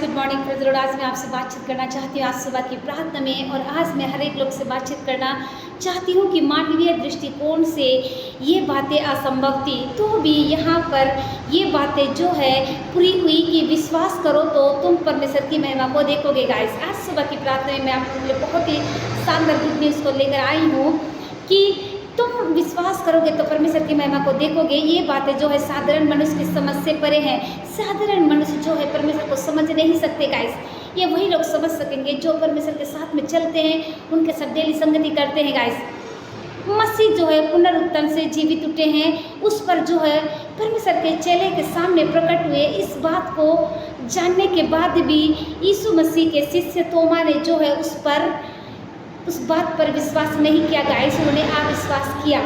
Good morning friends. आज मैं आपसे बातचीत करना चाहती हूँ आज सुबह की प्रार्थना में। और आज मैं हर एक लोग से बातचीत करना चाहती हूँ कि मानवीय दृष्टिकोण से ये बातें असंभव थी तो भी यहाँ पर ये बातें जो है पूरी हुई कि विश्वास करो तो तुम परमेश्वर की महिमा को देखोगे। गाइस, आज सुबह की प्रार्थना में मैं आपके लिए बहुत ही शानदार गुड न्यूज़ को लेकर आई हूँ कि तुम विश्वास करोगे तो परमेश्वर की महिमा को देखोगे। ये बातें जो है साधारण मनुष्य की समझ से परे हैं। साधारण मनुष्य जो है परमेश्वर को समझ नहीं सकते। गाइस, ये वही लोग समझ सकेंगे जो परमेश्वर के साथ में चलते हैं, उनके साथ डेली संगति करते हैं। गाइस, मसीह जो है पुनरुत्थान से जीवित उठे हैं, उस पर जो है परमेश्वर के चेले के सामने प्रकट हुए। इस बात को जानने के बाद भी यीशु मसीह के शिष्य तोमा ने जो है उस बात पर विश्वास नहीं किया। गाइस, उन्होंने अविश्वास किया,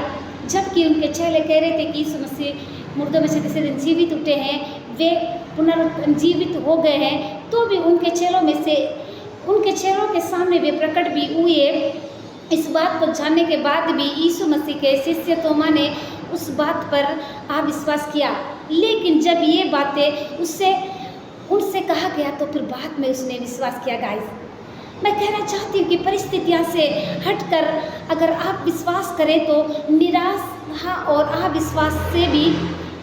जबकि उनके चेले कह रहे थे कि यीशु मसीह मुर्दों में से तीसरे दिन जीवित उठे हैं, वे पुनरुजीवित हो गए हैं। तो भी उनके चेलों के सामने वे प्रकट भी हुए। इस बात को जानने के बाद भी यीशु मसीह के शिष्य तोमा ने उस बात पर अविश्वास किया। लेकिन जब ये बातें उनसे कहा गया तो फिर बाद में उसने विश्वास किया। गाइस, मैं कहना चाहती हूँ कि परिस्थितियों से हटकर अगर आप विश्वास करें तो निराशा और अविश्वास से भी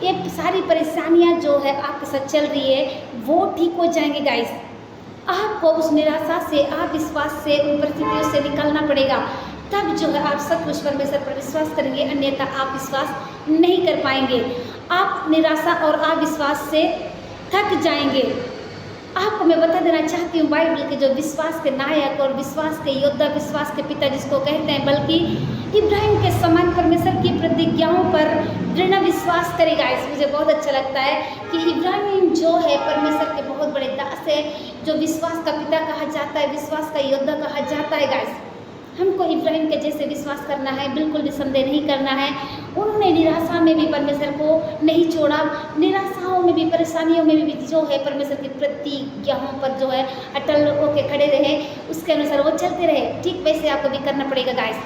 ये सारी परेशानियाँ जो है आपके साथ चल रही है वो ठीक हो जाएंगे। गाइस, आपको उस निराशा से, अविश्वास से, उन परिस्थितियों से निकलना पड़ेगा। तब जो है आप सचमुच परमेश्वर पर विश्वास करेंगे, अन्यथा आप विश्वास नहीं कर पाएंगे। आप निराशा और अविश्वास से थक जाएंगे। आपको मैं बता देना चाहती हूँ, बाइबल के जो विश्वास के नायक और विश्वास के योद्धा, विश्वास के पिता जिसको कहते हैं, बल्कि इब्राहिम के समान परमेश्वर की प्रतिज्ञाओं पर दृढ़ विश्वास करेगा। इस मुझे बहुत अच्छा लगता है कि इब्राहिम जो है परमेश्वर के बहुत बड़े दास है, जो विश्वास का पिता कहा जाता है, विश्वास का योद्धा कहा जाता है। गाइस, हमको इब्राहिम के जैसे विश्वास करना है, बिल्कुल भी संदेह नहीं करना है। उन्होंने निराशा में भी परमेश्वर को नहीं छोड़ा, निराशाओं में भी, परेशानियों में भी जो है परमेश्वर की प्रतिज्ञाओं पर जो है अटल होकर खड़े रहे, उसके अनुसार वो चलते रहे। ठीक वैसे आपको भी करना पड़ेगा। गाइस,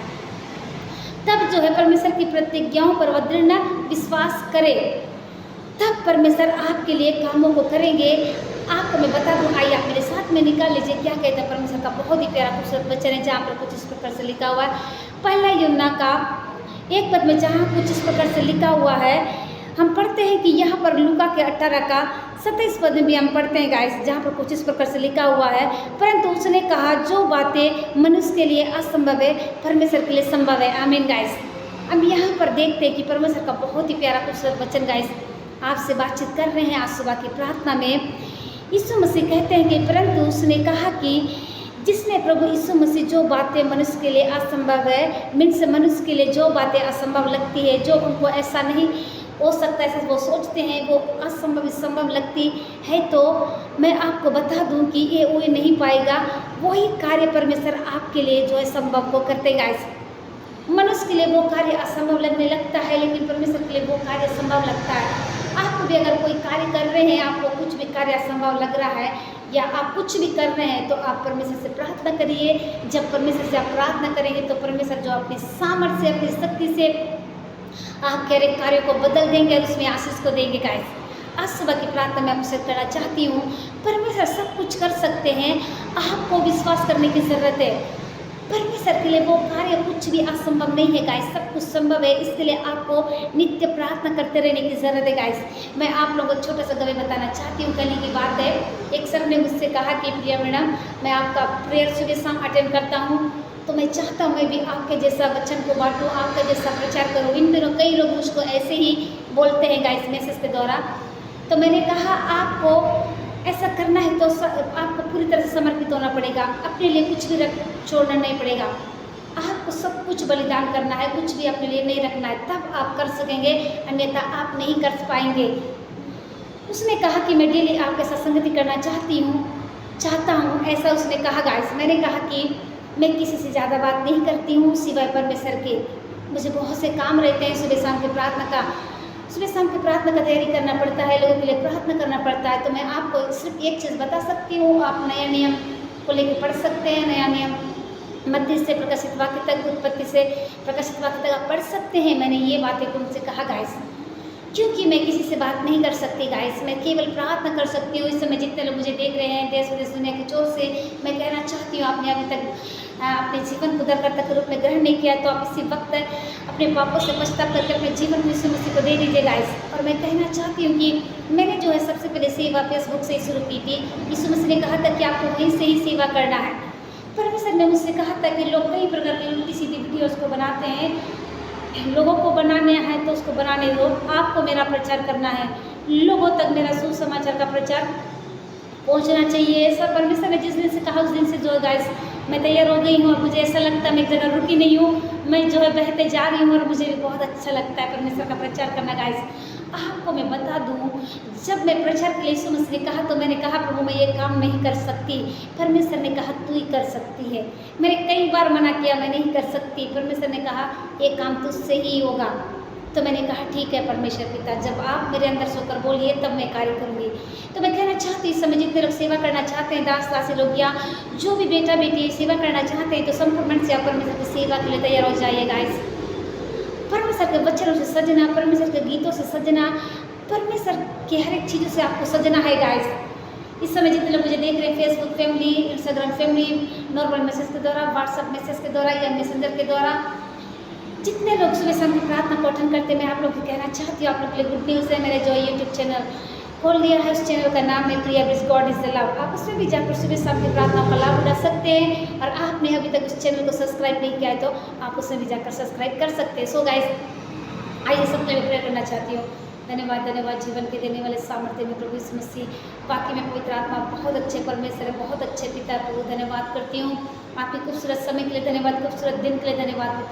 तब जो है परमेश्वर की प्रतिज्ञाओं पर वह दृढ़ विश्वास करे, तब परमेश्वर आपके लिए कामों को करेंगे। आपको मैं बता दूं, आइए आप मेरे साथ में निकाल लीजिए क्या कहता है परमेश्वर का बहुत ही प्यारा खूबसूरत वचन है, जहाँ पर कुछ इस प्रकार से लिखा हुआ है। पहला यूहन्ना का 1 पद में जहाँ कुछ इस प्रकार से लिखा हुआ है, हम पढ़ते हैं कि यहाँ पर लूका के 18 का 27 पद में भी हम पढ़ते हैं। गाइस, जहाँ पर कुछ इस प्रकार से लिखा हुआ है, परंतु उसने कहा जो बातें मनुष्य के लिए असंभव है प्रभु के लिए संभव है। आमीन। गाइस, हम यहाँ पर देखते हैं कि परमेश्वर का बहुत ही प्यारा खूबसूरत वचन गाइस आपसे बातचीत कर रहे हैं। आज सुबह की प्रार्थना में यीशु मसीह कहते हैं कि परंतु उसने कहा कि जिसने प्रभु यीशु मसीह जो बातें मनुष्य के लिए असंभव है, मीन्स मनुष्य के लिए जो बातें असंभव लगती है, जो उनको ऐसा नहीं हो सकता, ऐसा वो सोचते हैं, वो असंभव संभव लगती है, तो मैं आपको बता दूं कि ये हो नहीं पाएगा। वही कार्य परमेश्वर आपके लिए जो है संभव को करते। गाइस, मनुष्य के लिए वो कार्य असंभव लगने लगता है, लेकिन परमेश्वर के लिए वो कार्य संभव लगता है। आपको भी अगर कोई कार्य कर रहे हैं, आपको कुछ भी कार्य असंभव लग रहा है या आप कुछ भी कर रहे हैं, तो आप परमेश्वर से प्रार्थना करिए। जब परमेश्वर से आप प्रार्थना करेंगे तो परमेश्वर जो अपनी सामर्थ्य से, अपनी शक्ति से आपके हर एक कार्यों को बदल देंगे और उसमें आशीष को देंगे। गाइस, आज सुबह की प्रार्थना में आपसे करना चाहती हूँ, परमेश्वर सब कुछ कर सकते हैं, आपको विश्वास करने की ज़रूरत है। परमेश्वर के लिए वो कार्य कुछ भी असंभव नहीं है। गाइस, सब कुछ संभव है। इसके लिए आपको नित्य प्रार्थना करते रहने की ज़रूरत है। गाइस, मैं आप लोगों को छोटा सा गवाही बताना चाहती हूँ। कल की बात है, एक सर ने मुझसे कहा कि प्रिया मैडम, मैं आपका प्रेयर सुबह शाम अटेंड करता हूँ, तो मैं चाहता हूँ मैं भी आपके जैसा वचन को बांटूँ, आपका जैसा प्रचार करूँ। इन दिनों कई लोग मुझको ऐसे ही बोलते हैं गाइस मैसेज के द्वारा। तो मैंने कहा आपको ऐसा करना है तो आपको पूरी तरह से समर्पित होना पड़ेगा, अपने लिए कुछ भी छोड़ना नहीं पड़ेगा। आपको सब कुछ बलिदान करना है, कुछ भी अपने लिए नहीं रखना है, तब आप कर सकेंगे, अन्यथा आप नहीं कर पाएंगे। उसने कहा कि मैं डेली आपके साथ संगति करना चाहता हूँ, ऐसा उसने कहा। गाइस, मैंने कहा कि मैं किसी से ज़्यादा बात नहीं करती हूँ सिवाय परमेश्वर के। मुझे बहुत से काम रहते हैं, सुबह शाम की प्रार्थना का तैयारी करना पड़ता है, लोगों के लिए प्रार्थना करना पड़ता है। तो मैं आपको सिर्फ एक चीज़ बता सकती हूँ, आप नया नियम को लेकर पढ़ सकते हैं। नया नियम मत्ती से प्रकाशित वाक्य तक, उत्पत्ति से प्रकाशित वाक्य तक आप पढ़ सकते हैं। मैंने ये बातें उनसे कहा। गाइस, क्योंकि मैं किसी से बात नहीं कर सकती गाइस, मैं केवल प्रार्थना कर सकती हूँ। इस समय जितने लोग मुझे देख रहे हैं देश विदेश दुनिया की चोर से, मैं कहना चाहती हूँ आपने अभी तक अपने जीवन को उद्धारकर्ता के रूप में ग्रहण नहीं किया तो आप इसी वक्त अपने पापों से पश्चाताप करके अपने जीवन को यीशु मसीह को दे दीजिए गाइस। और मैं कहना चाहती हूँ कि मैंने जो है सबसे पहले सेवा फेसबुक से ही शुरू की थी। यीशु मसीह ने कहा था कि आपको वहीं से ही सेवा करना है। परमेश्वर ने मुझसे कहा था कि लोग कई प्रकार की उल्टी सीधी वीडियोज़ को बनाते हैं, लोगों को बनाने है तो उसको बनाने दो, आपको मेरा प्रचार करना है, लोगों तक मेरा सुसमाचार का प्रचार पहुंचना चाहिए। ऐसा परमेश्वर ने जिस दिन से कहा उस दिन से जो गाइस मैं तैयार हो गई हूँ और मुझे ऐसा लगता है मैं एक जगह रुकी नहीं हूँ, मैं जो है बहते जा रही हूँ और मुझे भी बहुत अच्छा लगता है परमेश्वर का प्रचार करना गाइस। आपको मैं बता दूँ, जब मैं प्रचार के लिए यीशु मसीह ने कहा तो मैंने कहा प्रभु मैं ये काम नहीं कर सकती। परमेश्वर ने कहा तू ही कर सकती है। मैंने कई बार मना किया मैं नहीं कर सकती। परमेश्वर ने कहा ये काम तुझसे ही होगा। तो मैंने कहा ठीक है परमेश्वर पिता, जब आप मेरे अंदर सोकर बोलिए तब मैं कार्य करूँगी। तो मैं कहना चाहती इस समय जितने लोग सेवा करना चाहते हैं, दास दासी लोग या जो भी बेटा बेटी सेवा करना चाहते हैं तो संपूर्ण मन से आप परमेश्वर की सेवा के लिए तैयार हो जाइए गाइस। परमेश्वर के वचनों से सजना, परमेश्वर के गीतों से सजना, परमेश्वर की हर एक चीज़ों से आपको सजना है गाइस। इस समय जितने लोग मुझे देख रहे हैं Facebook family, Instagram family, normal message के द्वारा, व्हाट्सअप मैसेज के द्वारा या मैसेंजर के द्वारा, जितने लोग सुबह शाम की प्रार्थना को अटेंड करते हैं, मैं आप लोग को कहना चाहती हूँ आप लोग के लिए गुड न्यूज़ है। मैंने जो यूट्यूब चैनल खोल दिया है उस चैनल का नाम है Priya Vij God is the love. आप उसमें भी जाकर सुबह शाम की प्रार्थना का लाभ उठा सकते हैं। और आपने अभी तक उस चैनल को सब्सक्राइब नहीं किया है तो आप उसमें भी जाकर सब्सक्राइब कर सकते हैं। सो गाइस आइए सबके लिए प्रेयर करना चाहती हूँ। धन्यवाद धन्यवाद जीवन के देने वाले सामर्थ्य में प्रभु यीशु मसीह, बाकी में पवित्र आत्मा बहुत अच्छे परमेश्वर है, बहुत अच्छे पिता प्रभु धन्यवाद करती हूँ। आपके खूबसूरत समय के लिए धन्यवाद, खूबसूरत दिन के लिए धन्यवाद पिता।